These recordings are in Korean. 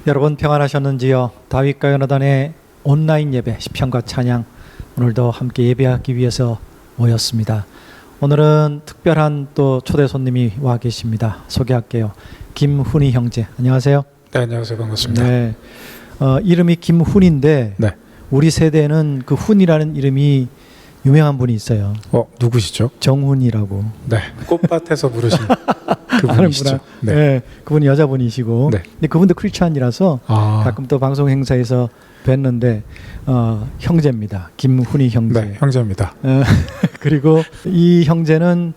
여러분 평안하셨는지요? 다윗과 요나단의 온라인 예배 시편과 찬양 오늘도 함께 예배하기 위해서 모였습니다. 오늘은 특별한 또 초대 손님이 와 계십니다. 소개할게요. 김훈이 형제. 안녕하세요. 네, 안녕하세요. 반갑습니다. 네, 이름이 김훈인데 네. 우리 세대는 그 훈이라는 이름이 유명한 분이 있어요. 누구시죠? 정훈이라고. 네, 꽃밭에서 부르신 그분이시죠. 네. 네, 그분이 여자분이시고. 네. 근데 그분도 크리스찬이라서 가끔 또 방송 행사에서 뵀는데 형제입니다. 김훈이 형제. 네, 형제입니다. 그리고 이 형제는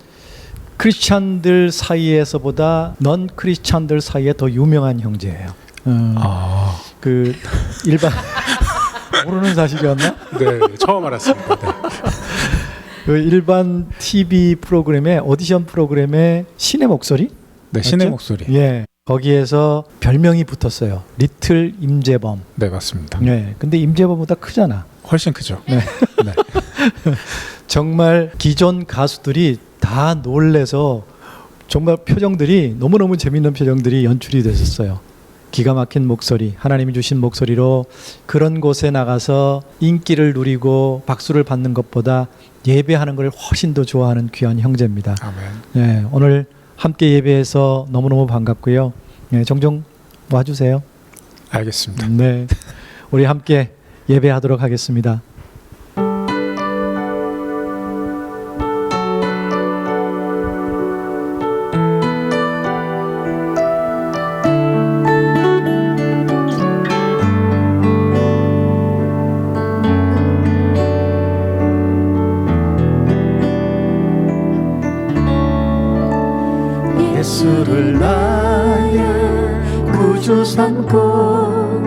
크리스찬들 사이에서보다 넌 크리스찬들 사이에 더 유명한 형제예요. 그 일반 모르는 사실이었나? 네, 처음 알았습니다. 네. 그 일반 TV 프로그램에 오디션 프로그램에 신의 목소리? 네, 신의 목소리. 예. 거기에서 별명이 붙었어요. 리틀 임재범. 네, 맞습니다. 네. 근데 임재범보다 크잖아. 훨씬 크죠. 네. 네. 정말 기존 가수들이 다 놀래서 정말 표정들이 너무너무 재밌는 표정들이 연출이 됐었어요. 기가 막힌 목소리, 하나님이 주신 목소리로 그런 곳에 나가서 인기를 누리고 박수를 받는 것보다 예배하는 걸 훨씬 더 좋아하는 귀한 형제입니다. 아멘. 네, 오늘 함께 예배해서 너무너무 반갑고요. 네, 종종 와주세요. 알겠습니다. 네, 우리 함께 예배하도록 하겠습니다. 예수를 나의 구주 삼고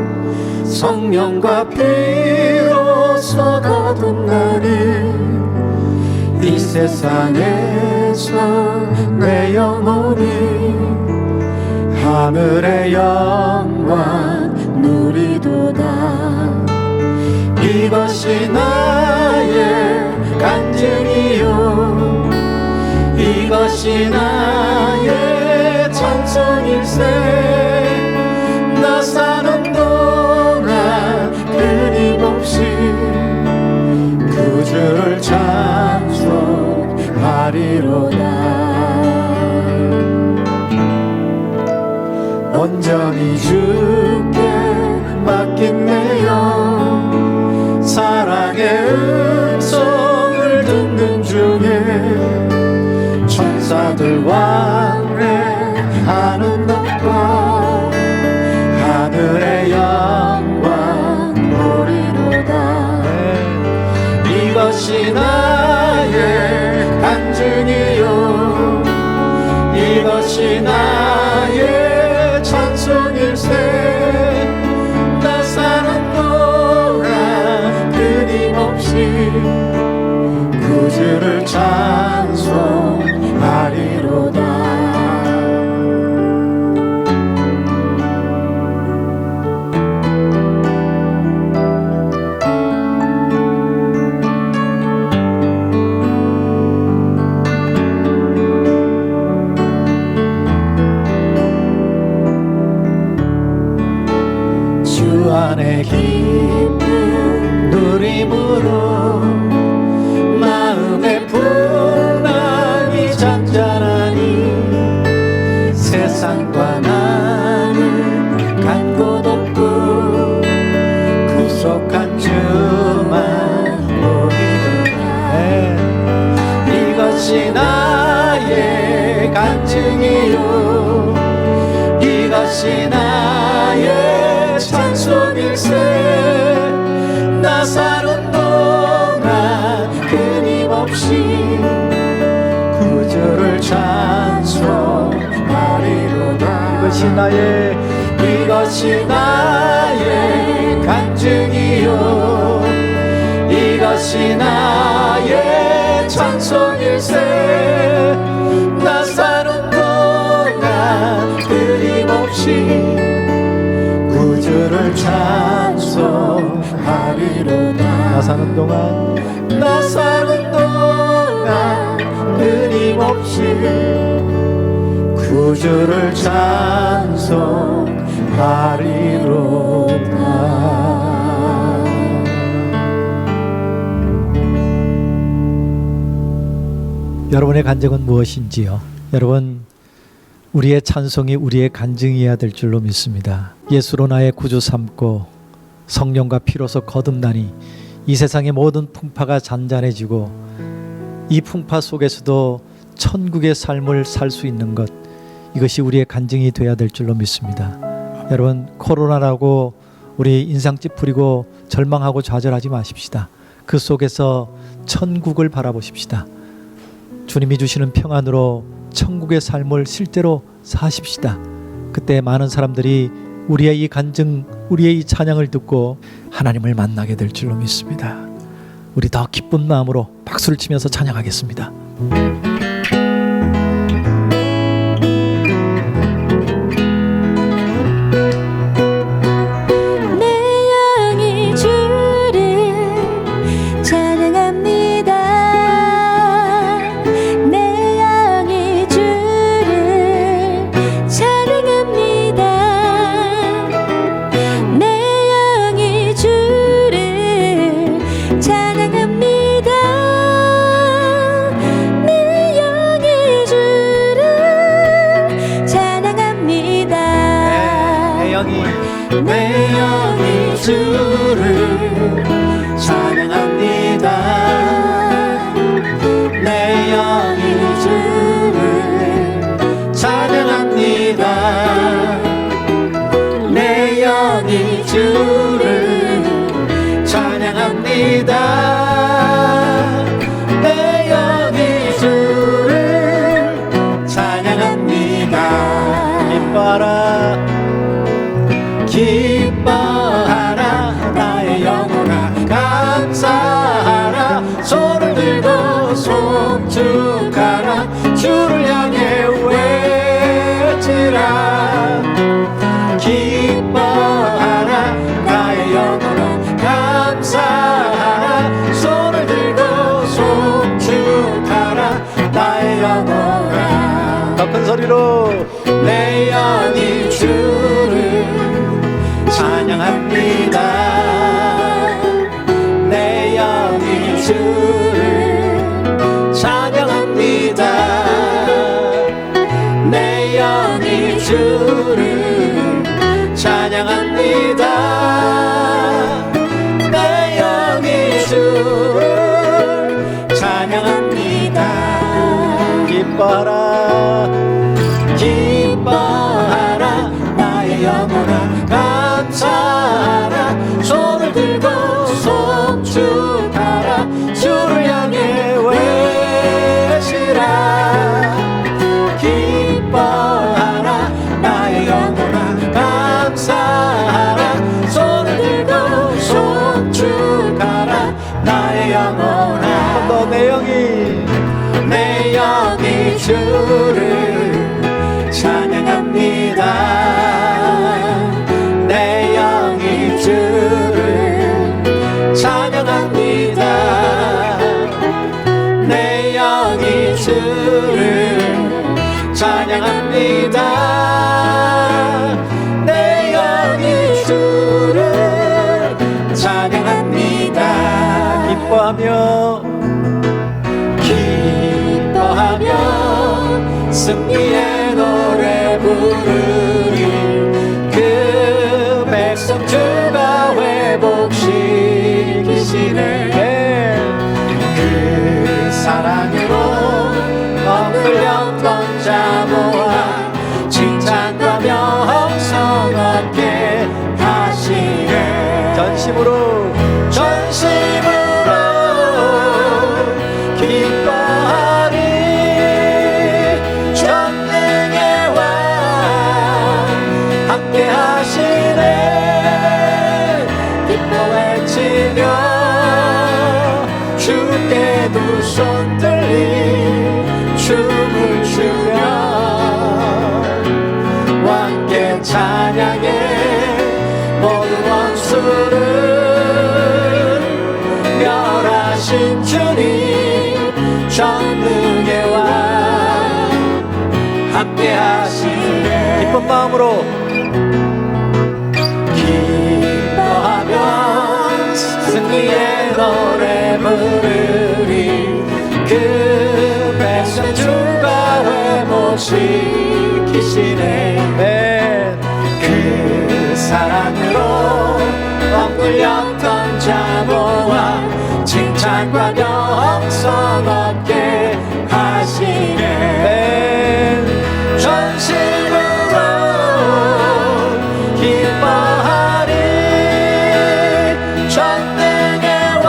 성령과 피로써 거듭나니 이 세상에서 내 영혼이 하늘의 영광 누리도다. 이것이 나의 간증이요 이것이 나의 찬송일세. 나 사는 동안 끊임없이 구주를 찬송하리로다. 온전히 주께 맡긴 내 영 사랑의 음성을 듣는 중에 천사들 왕래하는 것과 하늘의 영광 보리로다. 이것이 나의 간증이요 이것이 나의 찬송일세. 나 사는 동안 끊임없이 구주를 찬송하리로다. 주 안에 기쁨 누림으로 마음의 풍랑이 잔잔하니 세상과 나는 간 곳 없고 구속한 주만 보리로다. 이것이 나의 간증이요 이것이 나의 찬송일세. 나 사는 동안 끊임없이 구주를 찬송하리로다. 이것이 나의 간증이요 이것이 나의 찬송일세. 나 사는 동안 끊임없이 구주를 찬송하리로다. 나 사는 동안 끊임없이 구주를 찬송하리로다. 찬송하리로다. 여러분의 간증은 무엇인지요? 여러분, 우리의 찬송이 우리의 간증이어야 될 줄로 믿습니다. 예수로 나의 구주 삼고 성령과 피로서 거듭나니 이 세상의 모든 풍파가 잔잔해지고 이 풍파 속에서도 천국의 삶을 살 수 있는 것, 이것이 우리의 간증이 되어야 될 줄로 믿습니다. 여러분, 코로나라고 우리 인상 찌푸리고 절망하고 좌절하지 마십시다. 그 속에서 천국을 바라보십시다. 주님이 주시는 평안으로 천국의 삶을 실제로 사십시다. 그때 많은 사람들이 우리의 이 간증, 우리의 이 찬양을 듣고 하나님을 만나게 될 줄로 믿습니다. 우리 더 기쁜 마음으로 박수를 치면서 찬양하겠습니다. 내 영이 주를 찬양합니다. 내 영이 주를 찬양합니다. 내 영이 주를 찬양합니다. 내 영이 주를 찬양합니다. 기뻐라 기뻐하라 나의 영혼아 감사하라 손을 들고 송축하라 주를 향해 외치라 기뻐하라 나의 영혼아 감사하라 손을 들고 송축하라 나의 영혼아 더 큰 소리로 내 영이 주를 찬양합니다. 내 영이 주를 찬양합니다. 내 영이 주를 찬양합니다. 내 영이 주를 찬양합니다. 기뻐라 기뻐하라 나의 영혼아 감사하라 손을 들고 송축하라 주를 향해 외치라 기뻐하라 나의 영혼아 감사하라 손을 들고 송축하라 나의 영혼아 한 번 더 내 영이 주를 찬양합니다. 내 영이 주를 찬양합니다. 내 영이 주를 찬양합니다. 내 영이 주를 찬양합니다. 기뻐하며 승리의 노래 부르리 그 백성 주가 회복시키시네 그 사랑으로 엎드렸던 자 모아 칭찬과 명성 얻게 하시네 전심으로 기뻐하리 전능의 왕 함께 하시네 기뻐 외치며 주께 두 손 들리 춤을 추며 왕께 찬양해 모든 원수를 멸하신 주님 전능의 왕 함께 하시네 기쁜 마음으로 만족시키시네. 그 사랑으로 억눌렸던 자모와 칭찬과 영성 얻게 하시네. 전심으로 기뻐하리. 전능의 왕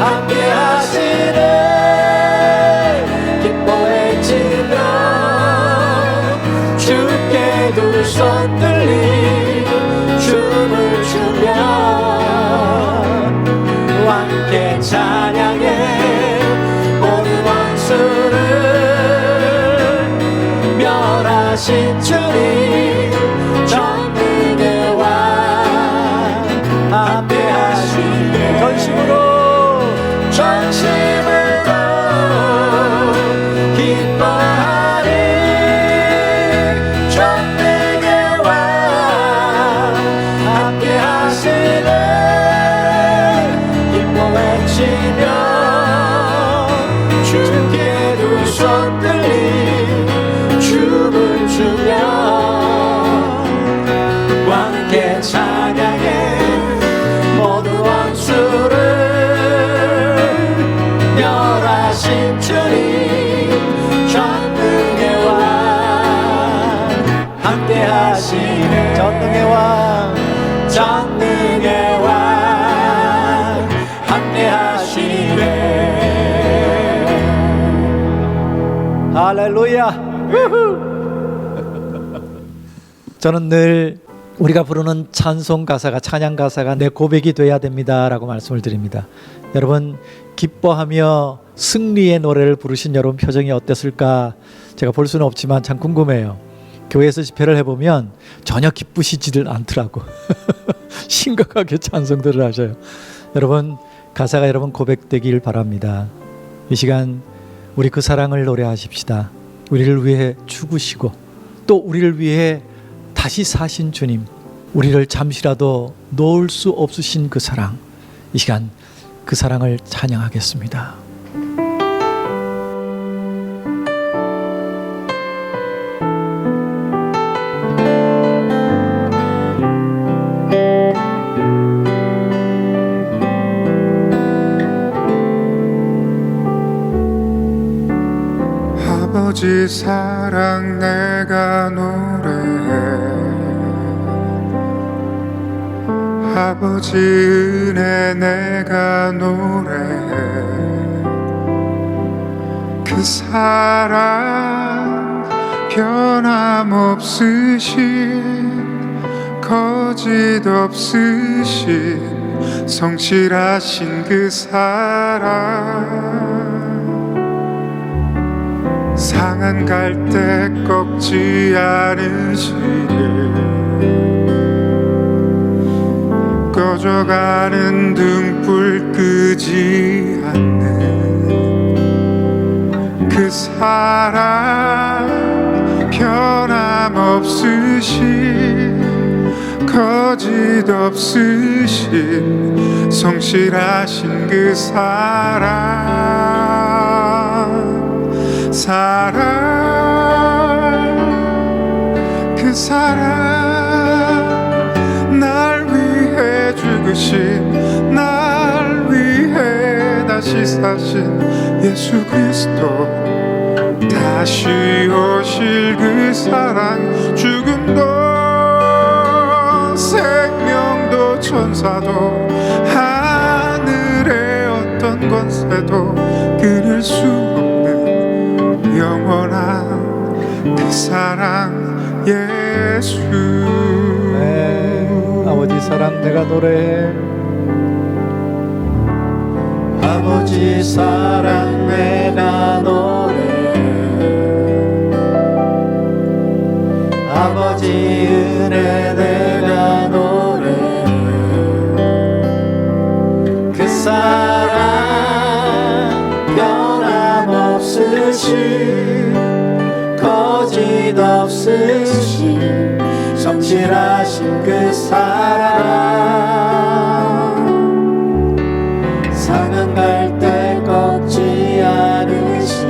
함께 하시네. 기뻐해지며 주께 두 손 들리 춤을 추며 함께 찬양해. 모든 원수를 멸하신 주님 전능의 왕 함께 하시네. 전심으로 기뻐하리. 전능의 왕 함께 하시네. 기뻐해치며 주께 두 손 들리 춤을 추며 함께 찬양해. 모두 원수를 멸하신 주님 전능의 왕 함께 하시네. 전능의 왕 전능의 왕 함께 하시네. 할렐루야. 저는 늘 우리가 부르는 찬송 가사가, 찬양 가사가 내 고백이 돼야 됩니다라고 말씀을 드립니다. 여러분, 기뻐하며 승리의 노래를 부르신 여러분 표정이 어땠을까 제가 볼 수는 없지만 참 궁금해요. 교회에서 집회를 해보면 전혀 기쁘시지를 않더라고. 심각하게 찬송들을 하셔요. 여러분, 가사가 여러분 고백되길 바랍니다. 이 시간 우리 그 사랑을 노래하십시다. 우리를 위해 죽으시고 또 우리를 위해 다시 사신 주님, 우리를 잠시라도 놓을 수 없으신 그 사랑, 이 시간 그 사랑을 찬양하겠습니다. 아버지 사랑 내가 노래해. 아버지 은혜 내가 노래해. 그 사랑 변함없으신 거짓 없으신 성실하신 그 사랑 상한 갈대 꺾지 않으시네. 꺼져가는 등불 끄지 않는 그 사랑 변함없으신 거짓 없으신 성실하신 그 그 사랑 날 위해 죽으신 날 위해 다시 사신 예수 그리스도 다시 오실 그 사랑 죽음도 생명도 천사도 하늘의 어떤 권세도 끊을 수 없는 영원한 그 사랑 예수. 네, 아버지 사랑 내가 노래해. 아버지 사랑 내가 노래해. 아버지 은혜 내가 노래해. 그 사랑 변함없으신 거짓 없으신 성실하신 그 사랑 상한 갈대 꺾지 않으신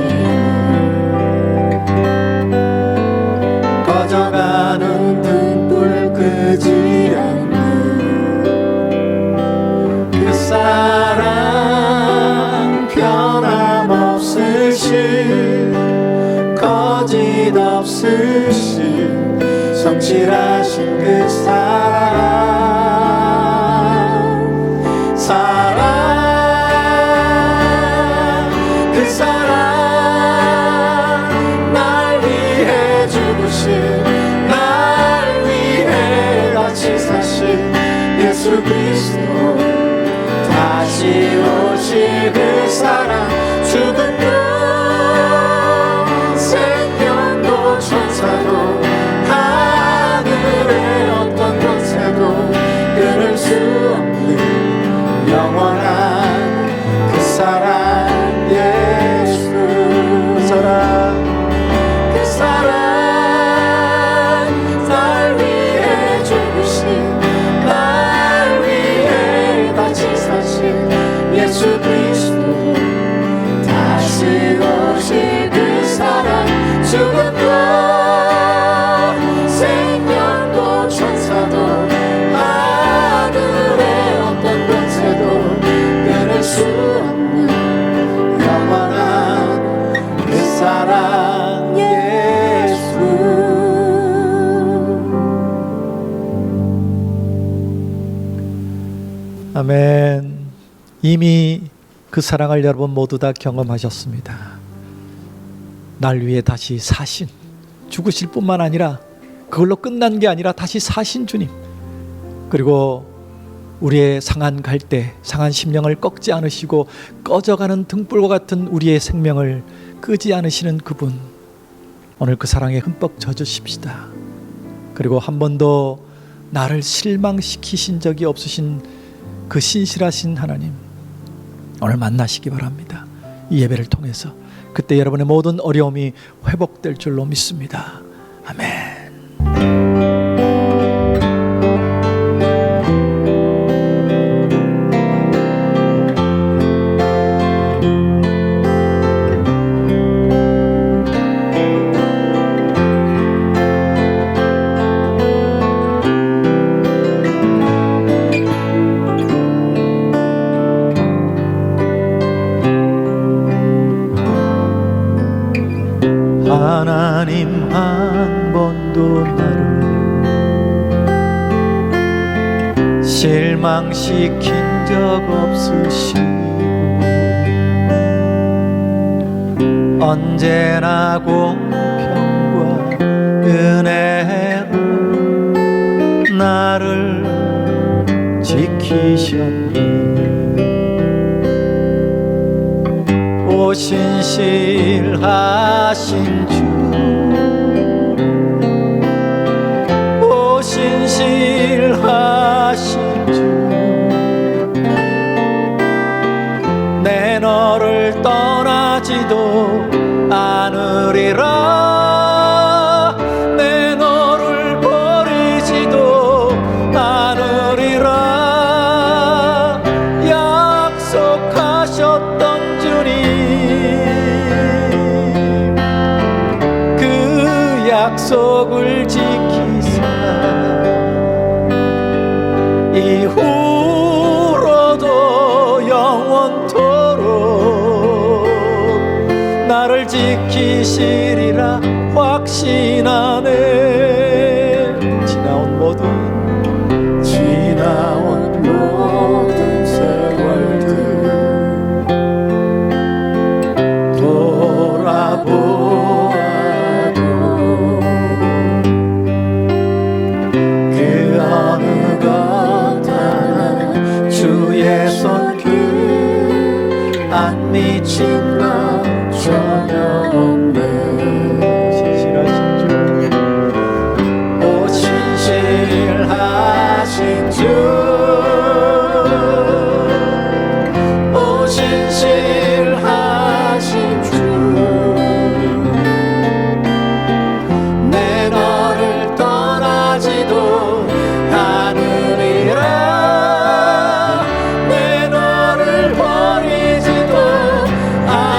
거짓없으신 성실하신 그 사랑 그 사랑 날 위해 죽으신 날 위해 같이 사신 예수 그리스도 다시 오실 그 사랑 죽음도 생명도 천사도 하늘의 어떤 권세도 끊을 수 없는 영원한 그 사랑 예수 그 사랑 날 위해 죽으신 날 위해 같이 사신 예수 그리스도 다시 오실 그 사랑 죽음도 생명도 천사도 하늘의 어떤 권세도 끊을 수 없는 영원한 그 사랑 예수. 아멘. 이미 그 사랑을 여러분 모두 다 경험하셨습니다. 날 위해 다시 사신, 죽으실 뿐만 아니라 그걸로 끝난 게 아니라 다시 사신 주님, 그리고 우리의 상한 갈대, 상한 심령을 꺾지 않으시고 꺼져가는 등불과 같은 우리의 생명을 끄지 않으시는 그분, 오늘 그 사랑에 흠뻑 젖으십시다. 그리고 한 번도 나를 실망시키신 적이 없으신 그 신실하신 하나님, 오늘 만나시기 바랍니다. 이 예배를 통해서 그때 여러분의 모든 어려움이 회복될 줄로 믿습니다. 아멘. 하나님 한 번도 나를 실망시킨 적 없으시고 언제나 공평과 은혜로 나를 지키셨네. 오신실하신 주, 오신실하신 주, 내 너를 떠나지도 않으리라, 내 너를 버리지도 않으리라 약속하셨던 그 약속을 지키사 이후로도 영원토록 나를 지키시리라 확신하네. 지나온 모든 세월들 돌아보아도 그 어느 것 하나 주의 손길 안 미친 것 전혀 없네. 오신실하신 주, 오신실하신 주, 내 너를 떠나지도 않으리라, 내 너를 버리지도 않으리라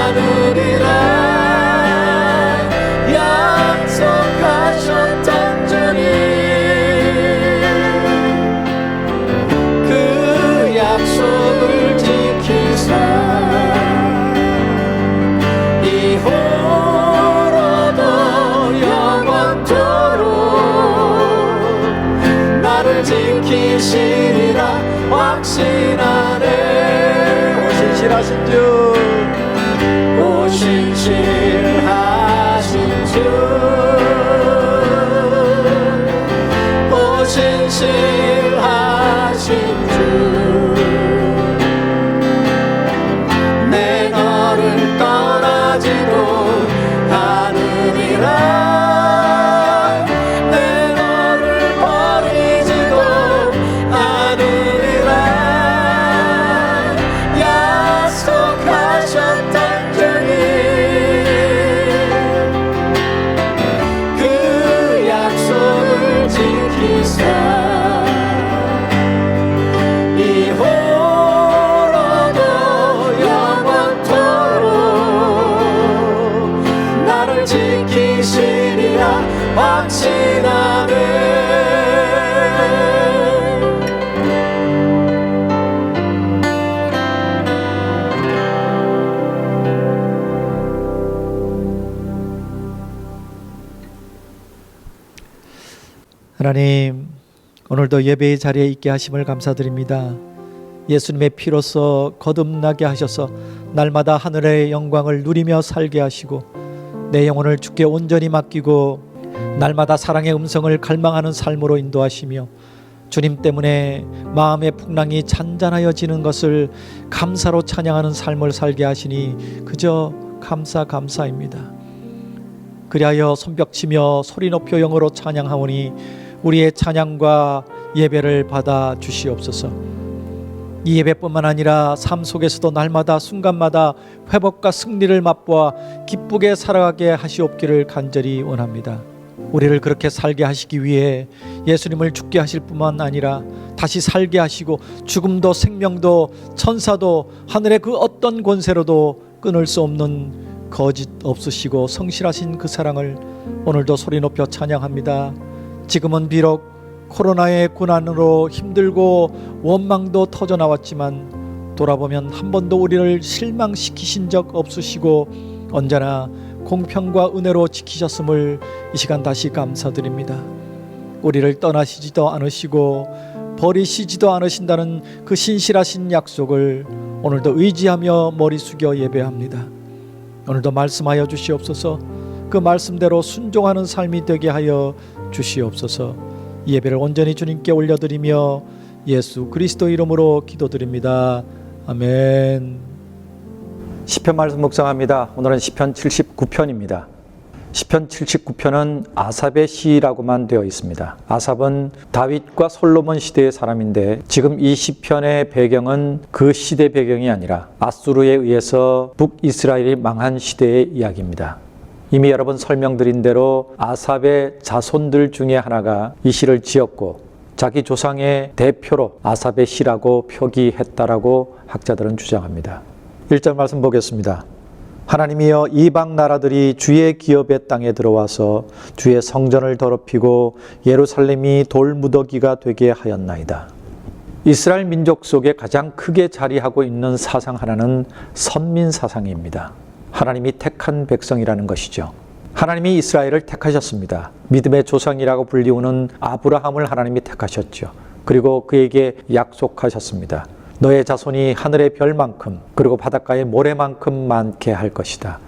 나를 지키시리라 확신하네. 오 신실하신 주, 오 신실하신 주, 오 신실하신 주, 내 너를 떠나지도 않으리라, 내 너를 버리지도 않으리라 약속하셨던 적이 그 약속을 지키사 이후로도 영원토록 나를 지키시리라 확신하네. 하나님 오늘도 예배의 자리에 있게 하심을 감사드립니다. 예수님의 피로써 거듭나게 하셔서 날마다 하늘의 영광을 누리며 살게 하시고 내 영혼을 주께 온전히 맡기고 날마다 사랑의 음성을 갈망하는 삶으로 인도하시며 주님 때문에 마음의 풍랑이 잔잔하여지는 것을 감사로 찬양하는 삶을 살게 하시니 그저 감사입니다. 그리하여 손뼉치며 소리 높여 영으로 찬양하오니 우리의 찬양과 예배를 받아 주시옵소서. 이 예배뿐만 아니라 삶 속에서도 날마다 순간마다 회복과 승리를 맛보아 기쁘게 살아가게 하시옵기를 간절히 원합니다. 우리를 그렇게 살게 하시기 위해 예수님을 죽게 하실 뿐만 아니라 다시 살게 하시고 죽음도 생명도 천사도 하늘의 그 어떤 권세로도 끊을 수 없는 거짓 없으시고 성실하신 그 사랑을 오늘도 소리 높여 찬양합니다. 지금은 비록 코로나의 고난으로 힘들고 원망도 터져 나왔지만 돌아보면 한 번도 우리를 실망시키신 적 없으시고 언제나 공평과 은혜로 지키셨음을 이 시간 다시 감사드립니다. 우리를 떠나시지도 않으시고 버리시지도 않으신다는 그 신실하신 약속을 오늘도 의지하며 머리 숙여 예배합니다. 오늘도 말씀하여 주시옵소서. 그 말씀대로 순종하는 삶이 되게 하여 주시옵소서. 이 예배를 온전히 주님께 올려드리며 예수 그리스도 이름으로 기도드립니다. 아멘. 시편 말씀 묵상합니다. 오늘은 시편 79편입니다. 시편 79편은 아삽의 시라고만 되어 있습니다. 아삽은 다윗과 솔로몬 시대의 사람인데 지금 이 시편의 배경은 그 시대 배경이 아니라 아수르에 의해서 북이스라엘이 망한 시대의 이야기입니다. 이미 여러 번 설명드린 대로 아삽의 자손들 중에 하나가 이 시를 지었고 자기 조상의 대표로 아삽의 시라고 표기했다라고 학자들은 주장합니다. 1절 말씀 보겠습니다. 하나님이여 이방 나라들이 주의 기업의 땅에 들어와서 주의 성전을 더럽히고 예루살렘이 돌무더기가 되게 하였나이다. 이스라엘 민족 속에 가장 크게 자리하고 있는 사상 하나는 선민 사상입니다. 하나님이 택한 백성이라는 것이죠. 하나님이 이스라엘을 택하셨습니다. 믿음의 조상이라고 불리우는 아브라함을 하나님이 택하셨죠. 그리고 그에게 약속하셨습니다. 너의 자손이 하늘의 별만큼 그리고 바닷가의 모래만큼 많게 할 것이다.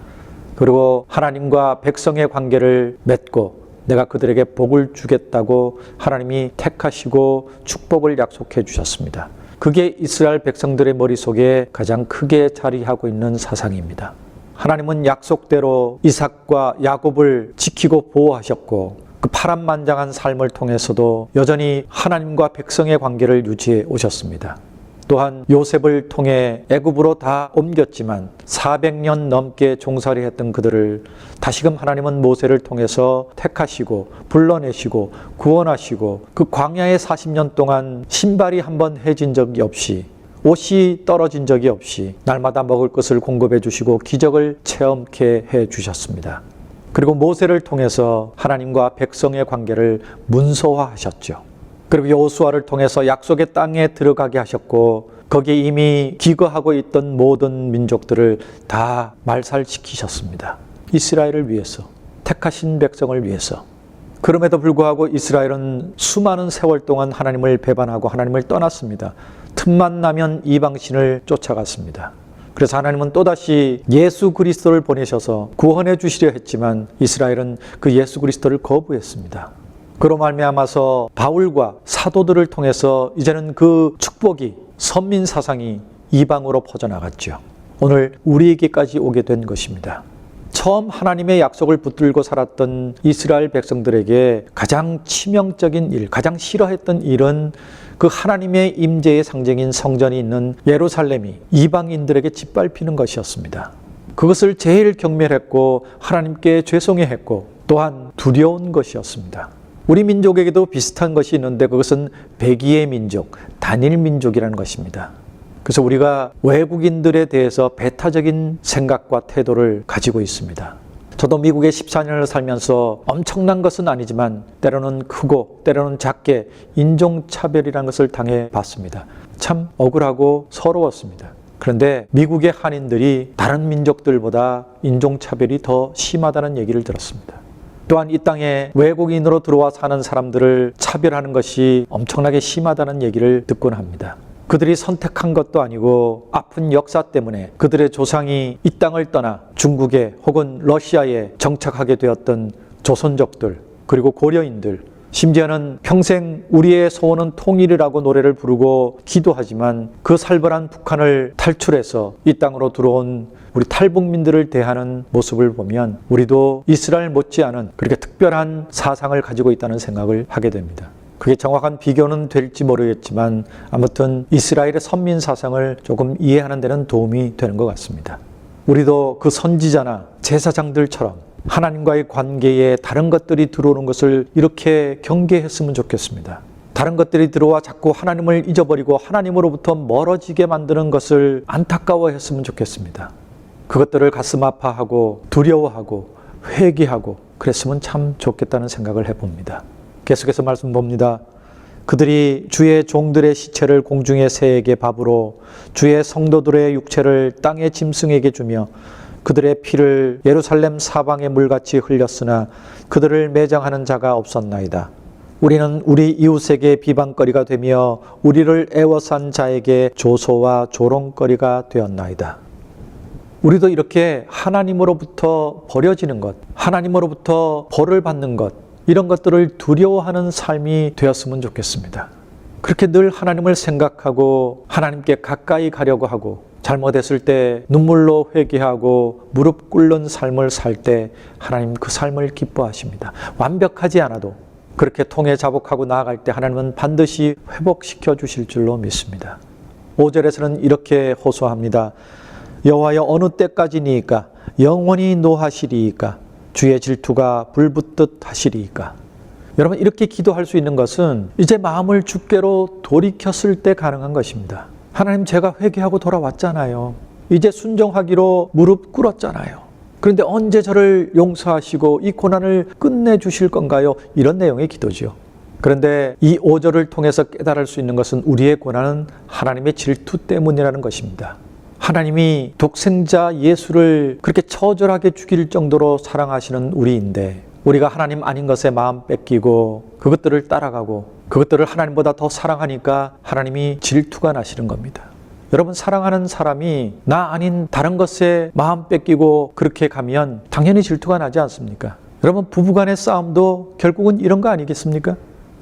그리고 하나님과 백성의 관계를 맺고 내가 그들에게 복을 주겠다고 하나님이 택하시고 축복을 약속해 주셨습니다. 그게 이스라엘 백성들의 머릿속에 가장 크게 자리하고 있는 사상입니다. 하나님은 약속대로 이삭과 야곱을 지키고 보호하셨고 그 파란만장한 삶을 통해서도 여전히 하나님과 백성의 관계를 유지해 오셨습니다. 또한 요셉을 통해 애굽으로 다 옮겼지만 400년 넘게 종살이 했던 그들을 다시금 하나님은 모세를 통해서 택하시고 불러내시고 구원하시고 그 광야의 40년 동안 신발이 한번 해진 적이 없이 옷이 떨어진 적이 없이 날마다 먹을 것을 공급해 주시고 기적을 체험케 해 주셨습니다. 그리고 모세를 통해서 하나님과 백성의 관계를 문서화하셨죠. 그리고 여호수아를 통해서 약속의 땅에 들어가게 하셨고 거기에 이미 기거하고 있던 모든 민족들을 다 말살시키셨습니다. 이스라엘을 위해서, 택하신 백성을 위해서. 그럼에도 불구하고 이스라엘은 수많은 세월 동안 하나님을 배반하고 하나님을 떠났습니다. 틈만 나면 이방신을 쫓아갔습니다. 그래서 하나님은 또다시 예수 그리스도를 보내셔서 구원해 주시려 했지만 이스라엘은 그 예수 그리스도를 거부했습니다. 그로 말미암아서 바울과 사도들을 통해서 이제는 그 축복이, 선민 사상이 이방으로 퍼져나갔죠. 오늘 우리에게까지 오게 된 것입니다. 처음 하나님의 약속을 붙들고 살았던 이스라엘 백성들에게 가장 치명적인 일, 가장 싫어했던 일은 그 하나님의 임재의 상징인 성전이 있는 예루살렘이 이방인들에게 짓밟히는 것이었습니다. 그것을 제일 경멸했고 하나님께 죄송해했고 또한 두려운 것이었습니다. 우리 민족에게도 비슷한 것이 있는데 그것은 백의의 민족, 단일 민족이라는 것입니다. 그래서 우리가 외국인들에 대해서 배타적인 생각과 태도를 가지고 있습니다. 저도 미국에 14년을 살면서 엄청난 것은 아니지만 때로는 크고 때로는 작게 인종차별이라는 것을 당해봤습니다. 참 억울하고 서러웠습니다. 그런데 미국의 한인들이 다른 민족들보다 인종차별이 더 심하다는 얘기를 들었습니다. 또한 이 땅에 외국인으로 들어와 사는 사람들을 차별하는 것이 엄청나게 심하다는 얘기를 듣곤 합니다. 그들이 선택한 것도 아니고 아픈 역사 때문에 그들의 조상이 이 땅을 떠나 중국에 혹은 러시아에 정착하게 되었던 조선족들, 그리고 고려인들, 심지어는 평생 우리의 소원은 통일이라고 노래를 부르고 기도하지만 그 살벌한 북한을 탈출해서 이 땅으로 들어온 우리 탈북민들을 대하는 모습을 보면 우리도 이스라엘 못지않은 그렇게 특별한 사상을 가지고 있다는 생각을 하게 됩니다. 그게 정확한 비교는 될지 모르겠지만 아무튼 이스라엘의 선민 사상을 조금 이해하는 데는 도움이 되는 것 같습니다. 우리도 그 선지자나 제사장들처럼 하나님과의 관계에 다른 것들이 들어오는 것을 이렇게 경계했으면 좋겠습니다. 다른 것들이 들어와 자꾸 하나님을 잊어버리고 하나님으로부터 멀어지게 만드는 것을 안타까워했으면 좋겠습니다. 그것들을 가슴 아파하고 두려워하고 회개하고 그랬으면 참 좋겠다는 생각을 해봅니다. 계속해서 말씀 봅니다. 그들이 주의 종들의 시체를 공중의 새에게 밥으로 주의 성도들의 육체를 땅의 짐승에게 주며 그들의 피를 예루살렘 사방의 물같이 흘렸으나 그들을 매장하는 자가 없었나이다. 우리는 우리 이웃에게 비방거리가 되며 우리를 애워싼 자에게 조소와 조롱거리가 되었나이다. 우리도 이렇게 하나님으로부터 버려지는 것, 하나님으로부터 벌을 받는 것, 이런 것들을 두려워하는 삶이 되었으면 좋겠습니다. 그렇게 늘 하나님을 생각하고 하나님께 가까이 가려고 하고 잘못했을 때 눈물로 회개하고 무릎 꿇는 삶을 살 때 하나님 그 삶을 기뻐하십니다. 완벽하지 않아도 그렇게 통해 자복하고 나아갈 때 하나님은 반드시 회복시켜 주실 줄로 믿습니다. 5절에서는 이렇게 호소합니다. 여호와여 어느 때까지니이까 영원히 노하시리이까 주의 질투가 불붙듯 하시리이까. 여러분 이렇게 기도할 수 있는 것은 이제 마음을 주께로 돌이켰을 때 가능한 것입니다. 하나님 제가 회개하고 돌아왔잖아요. 이제 순종하기로 무릎 꿇었잖아요. 그런데 언제 저를 용서하시고 이 고난을 끝내주실 건가요? 이런 내용의 기도죠. 그런데 이 5절을 통해서 깨달을 수 있는 것은 우리의 고난은 하나님의 질투 때문이라는 것입니다. 하나님이 독생자 예수를 그렇게 처절하게 죽일 정도로 사랑하시는 우리인데 우리가 하나님 아닌 것에 마음 뺏기고 그것들을 따라가고 그것들을 하나님보다 더 사랑하니까 하나님이 질투가 나시는 겁니다. 여러분 사랑하는 사람이 나 아닌 다른 것에 마음 뺏기고 그렇게 가면 당연히 질투가 나지 않습니까? 여러분 부부간의 싸움도 결국은 이런 거 아니겠습니까?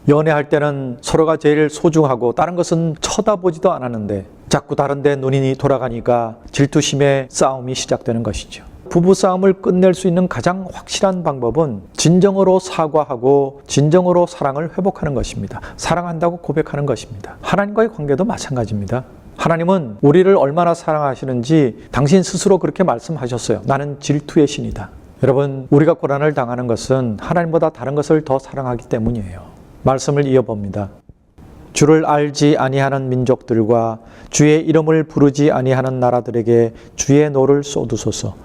연애할 때는 서로가 제일 소중하고 다른 것은 쳐다보지도 않았는데 자꾸 다른 데 눈이 돌아가니까 질투심의 싸움이 시작되는 것이죠. 부부싸움을 끝낼 수 있는 가장 확실한 방법은 진정으로 사과하고 진정으로 사랑을 회복하는 것입니다. 사랑한다고 고백하는 것입니다. 하나님과의 관계도 마찬가지입니다. 하나님은 우리를 얼마나 사랑하시는지 당신 스스로 그렇게 말씀하셨어요. 나는 질투의 신이다. 여러분 우리가 고난을 당하는 것은 하나님보다 다른 것을 더 사랑하기 때문이에요. 말씀을 이어봅니다. 주를 알지 아니하는 민족들과 주의 이름을 부르지 아니하는 나라들에게 주의 노를 쏟으소서.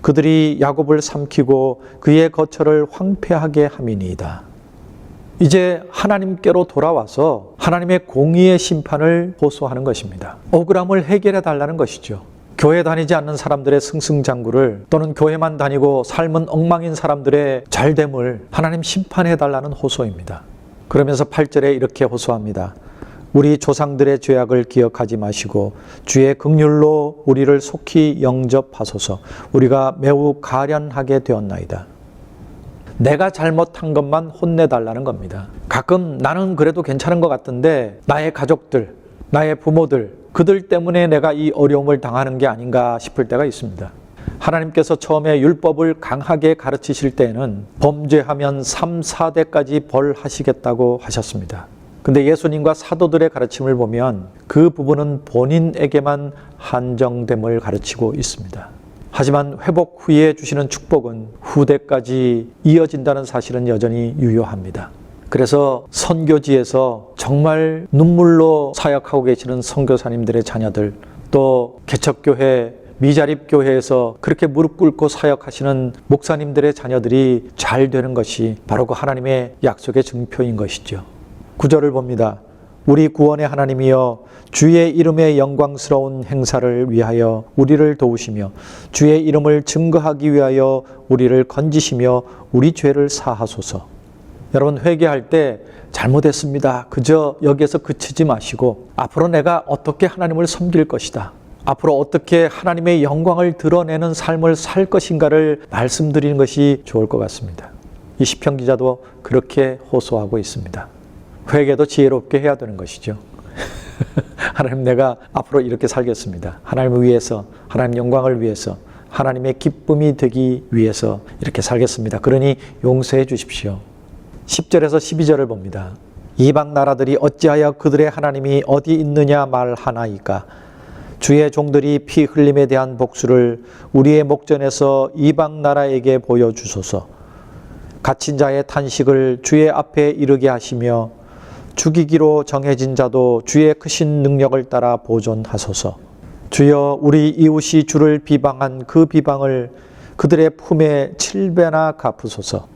그들이 야곱을 삼키고 그의 거처를 황폐하게 함이니이다. 이제 하나님께로 돌아와서 하나님의 공의의 심판을 호소하는 것입니다. 억울함을 해결해 달라는 것이죠. 교회 다니지 않는 사람들의 승승장구를 또는 교회만 다니고 삶은 엉망인 사람들의 잘됨을 하나님 심판해달라는 호소입니다. 그러면서 8절에 이렇게 호소합니다. 우리 조상들의 죄악을 기억하지 마시고 주의 긍휼로 우리를 속히 영접하소서. 우리가 매우 가련하게 되었나이다. 내가 잘못한 것만 혼내달라는 겁니다. 가끔 나는 그래도 괜찮은 것 같은데 나의 가족들, 나의 부모들, 그들 때문에 내가 이 어려움을 당하는 게 아닌가 싶을 때가 있습니다. 하나님께서 처음에 율법을 강하게 가르치실 때에는 범죄하면 3, 4대까지 벌하시겠다고 하셨습니다. 근데 예수님과 사도들의 가르침을 보면 그 부분은 본인에게만 한정됨을 가르치고 있습니다. 하지만 회복 후에 주시는 축복은 후대까지 이어진다는 사실은 여전히 유효합니다. 그래서 선교지에서 정말 눈물로 사역하고 계시는 선교사님들의 자녀들, 또 개척교회, 미자립교회에서 그렇게 무릎 꿇고 사역하시는 목사님들의 자녀들이 잘 되는 것이 바로 그 하나님의 약속의 증표인 것이죠. 9절을 봅니다. 우리 구원의 하나님이여 주의 이름의 영광스러운 행사를 위하여 우리를 도우시며 주의 이름을 증거하기 위하여 우리를 건지시며 우리 죄를 사하소서. 여러분, 회개할 때 잘못했습니다. 그저 여기에서 그치지 마시고 앞으로 내가 어떻게 하나님을 섬길 것이다. 앞으로 어떻게 하나님의 영광을 드러내는 삶을 살 것인가를 말씀드리는 것이 좋을 것 같습니다. 이 시편 기자도 그렇게 호소하고 있습니다. 회개도 지혜롭게 해야 되는 것이죠. 하나님, 내가 앞으로 이렇게 살겠습니다. 하나님을 위해서, 하나님 영광을 위해서, 하나님의 기쁨이 되기 위해서 이렇게 살겠습니다. 그러니 용서해 주십시오. 10절에서 12절을 봅니다. 이방 나라들이 어찌하여 그들의 하나님이 어디 있느냐 말하나이까. 주의 종들이 피 흘림에 대한 복수를 우리의 목전에서 이방 나라에게 보여주소서. 갇힌 자의 탄식을 주의 앞에 이르게 하시며 죽이기로 정해진 자도 주의 크신 능력을 따라 보존하소서. 주여, 우리 이웃이 주를 비방한 그 비방을 그들의 품에 7배나 갚으소서.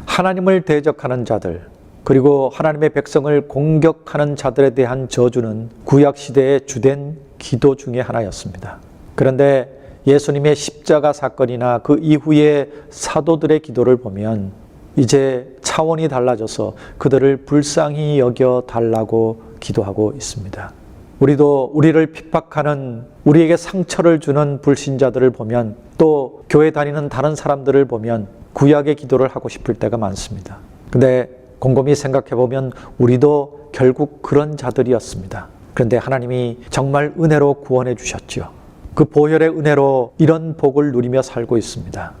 하나님을 대적하는 자들, 그리고 하나님의 백성을 공격하는 자들에 대한 저주는 구약시대의 주된 기도 중에 하나였습니다. 그런데 예수님의 십자가 사건이나 그 이후의 사도들의 기도를 보면 이제 차원이 달라져서 그들을 불쌍히 여겨 달라고 기도하고 있습니다. 우리도 우리를 핍박하는, 우리에게 상처를 주는 불신자들을 보면, 또 교회 다니는 다른 사람들을 보면 구약의 기도를 하고 싶을 때가 많습니다. 근데 곰곰이 생각해 보면 우리도 결국 그런 자들이었습니다. 그런데 하나님이 정말 은혜로 구원해 주셨죠. 그 보혈의 은혜로 이런 복을 누리며 살고 있습니다.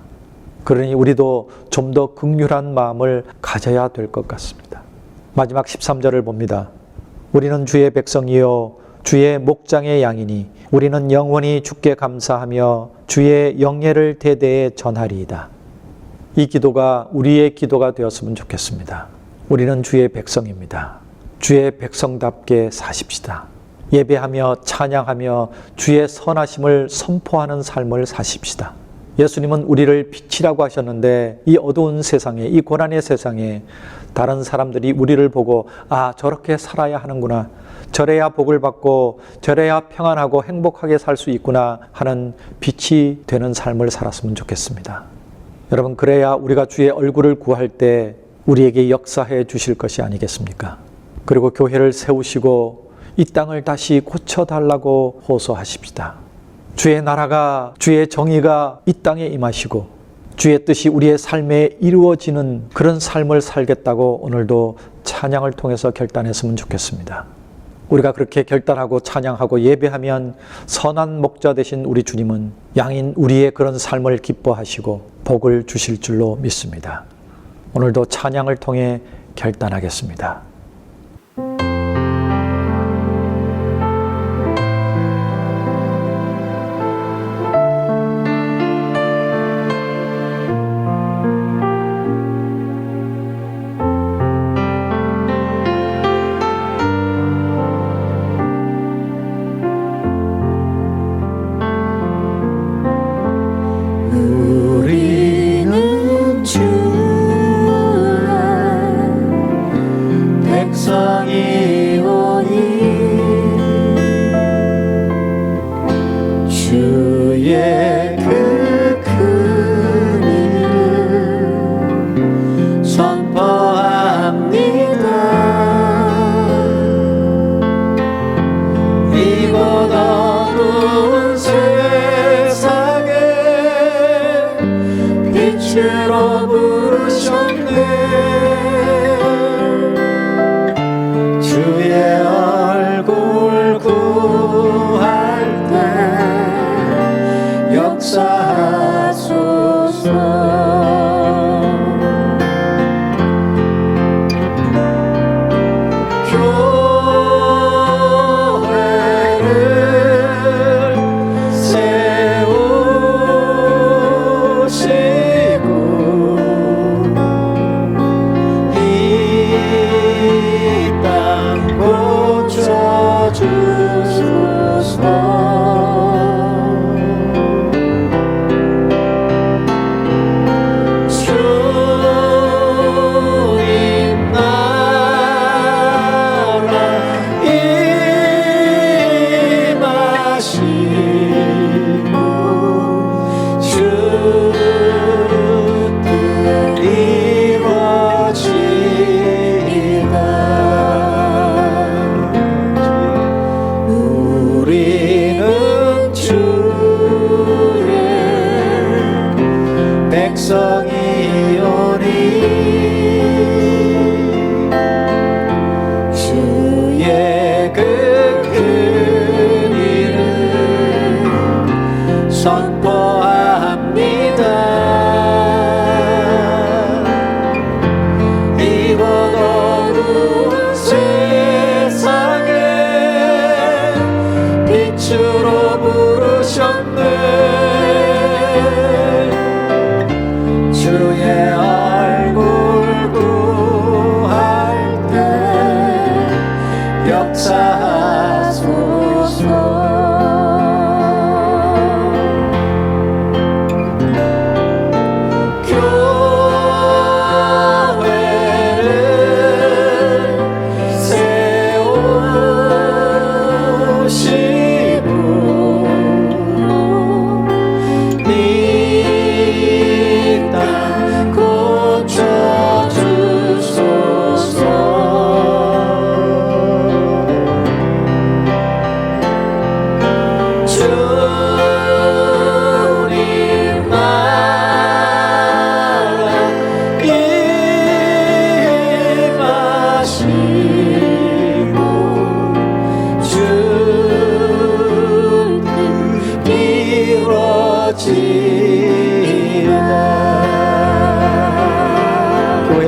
그러니 우리도 좀 더 긍휼한 마음을 가져야 될 것 같습니다. 마지막 13절을 봅니다. 우리는 주의 백성이요 주의 목장의 양이니 우리는 영원히 주께 감사하며 주의 영예를 대대에 전하리이다. 이 기도가 우리의 기도가 되었으면 좋겠습니다. 우리는 주의 백성입니다. 주의 백성답게 사십시다. 예배하며 찬양하며 주의 선하심을 선포하는 삶을 사십시다. 예수님은 우리를 빛이라고 하셨는데 이 어두운 세상에, 이 고난의 세상에 다른 사람들이 우리를 보고 아, 저렇게 살아야 하는구나, 저래야 복을 받고 저래야 평안하고 행복하게 살 수 있구나 하는 빛이 되는 삶을 살았으면 좋겠습니다. 여러분, 그래야 우리가 주의 얼굴을 구할 때 우리에게 역사해 주실 것이 아니겠습니까? 그리고 교회를 세우시고 이 땅을 다시 고쳐달라고 호소하십시다. 주의 나라가, 주의 정의가 이 땅에 임하시고 주의 뜻이 우리의 삶에 이루어지는 그런 삶을 살겠다고 오늘도 찬양을 통해서 결단했으면 좋겠습니다. 우리가 그렇게 결단하고 찬양하고 예배하면 선한 목자 되신 우리 주님은 양인 우리의 그런 삶을 기뻐하시고 복을 주실 줄로 믿습니다. 오늘도 찬양을 통해 결단하겠습니다. 우리는 주와 빛으로 부르셨네 주의 얼굴 구할 때 역사하소서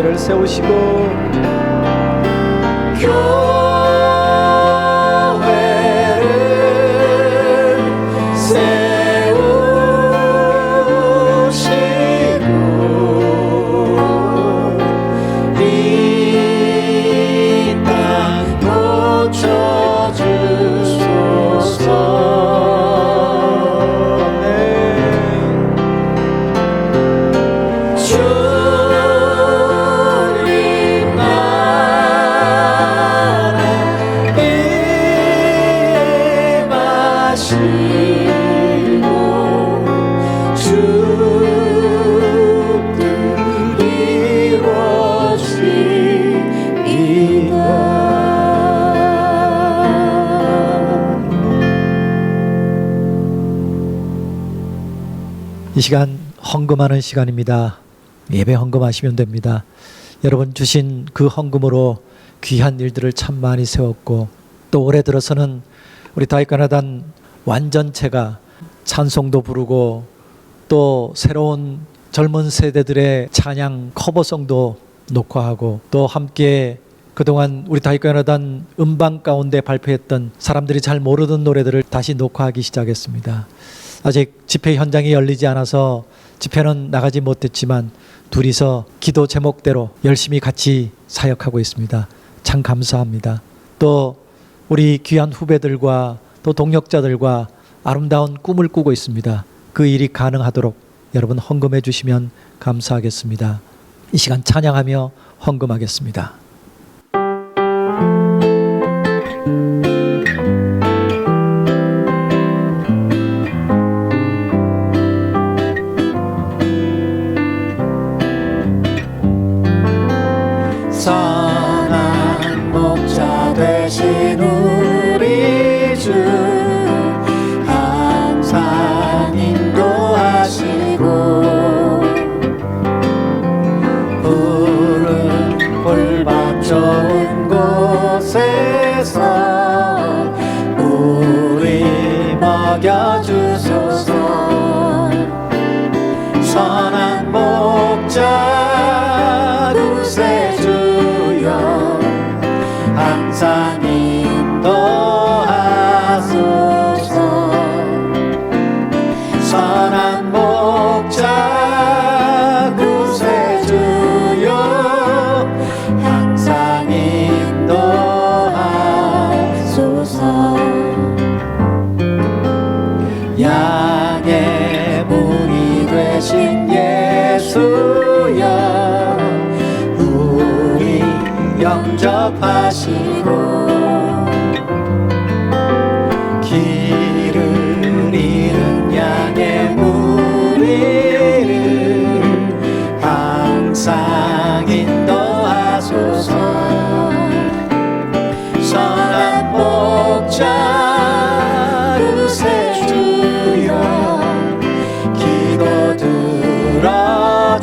교회를 세우시고 이 시간 헌금하는 시간입니다. 예배 헌금하시면 됩니다. 여러분 주신 그 헌금으로 귀한 일들을 참 많이 세웠고 또 올해 들어서는 우리 다윗가나단 완전체가 찬송도 부르고 또 새로운 젊은 세대들의 찬양 커버송도 녹화하고 또 함께 그동안 우리 다윗가나단 음반 가운데 발표했던 사람들이 잘 모르던 노래들을 다시 녹화하기 시작했습니다. 아직 집회 현장이 열리지 않아서 집회는 나가지 못했지만 둘이서 기도 제목대로 열심히 같이 사역하고 있습니다. 참 감사합니다. 또 우리 귀한 후배들과 또 동역자들과 아름다운 꿈을 꾸고 있습니다. 그 일이 가능하도록 여러분 헌금해 주시면 감사하겠습니다. 이 시간 찬양하며 헌금하겠습니다. 선한 목자 되신 우리 주 항상 인도하시고 주소서 우리 먹여주소서 선한 목자 구세주여 항상 인도하소서 선한 목자 구세주여 항상 인도하소서 양의 문이 되신 예수여 우리 영접하시고 길을 잃은 양의 무리를 항상 인도하소서 선한 목자 구세주여 기도 들어주소서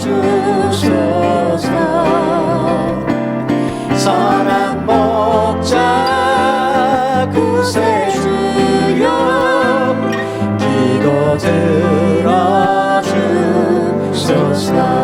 선한 목자 구세주여 기도 들어주소서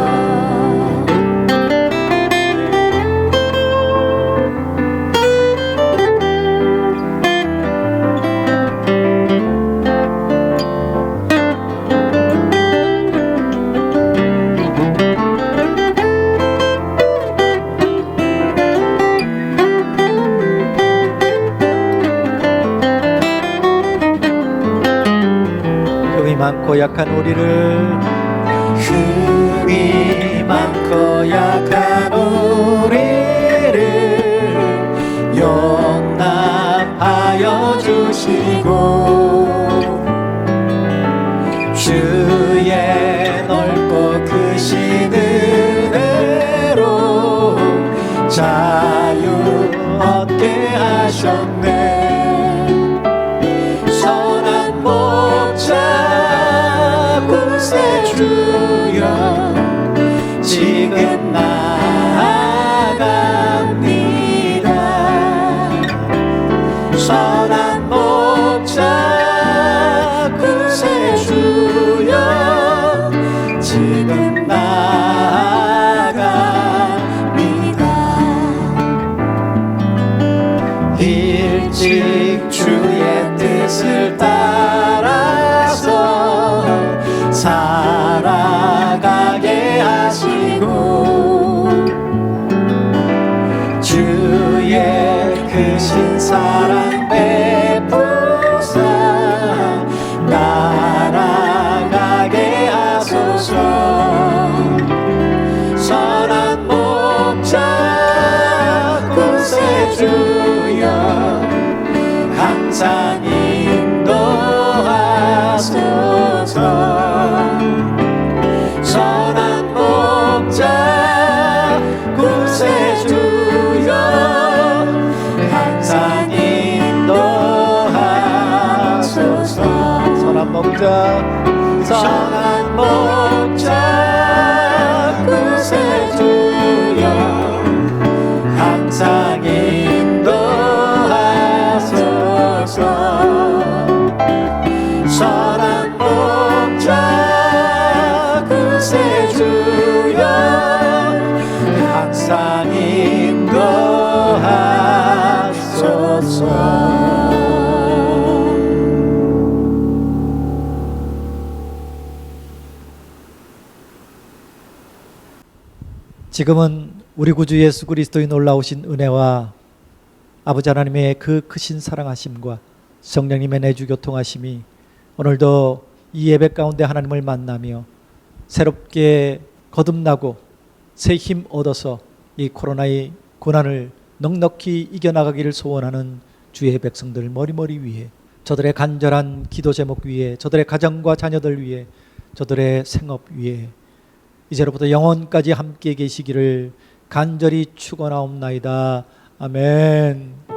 흠이 많고 약한 우리를 흠이 많고 약한 우리를 용납하여 주시고 주의 넓고 크신 은혜로 자유 얻게 하셨네 선한 목자 구세주여 지금 나아갑니다 선한 목자 구세주여 지금 나아갑니다 일찍 주의 뜻을 따라서 살아가게 하시고 주의 크신 사랑 베푸사 날아가게 하소서 선한 목자 구세주여 항상 인도하소서 선한 목자 구세주여 항상 인도하소서 선한 목자 구세주여 항상 인도하소서 선한 목자 구세주여 항상 인도하소서 지금은 우리 구주 예수 그리스도의 놀라우신 은혜와 아버지 하나님의 그 크신 사랑하심과 성령님의 내주 교통하심이 오늘도 이 예배 가운데 하나님을 만나며 새롭게 거듭나고 새 힘 얻어서 이 코로나의 고난을 넉넉히 이겨나가기를 소원하는 주의 백성들 머리머리 위에 저들의 간절한 기도 제목 위에 저들의 가정과 자녀들 위에 저들의 생업 위에 이제로부터 영원까지 함께 계시기를 간절히 축원하옵나이다. 아멘.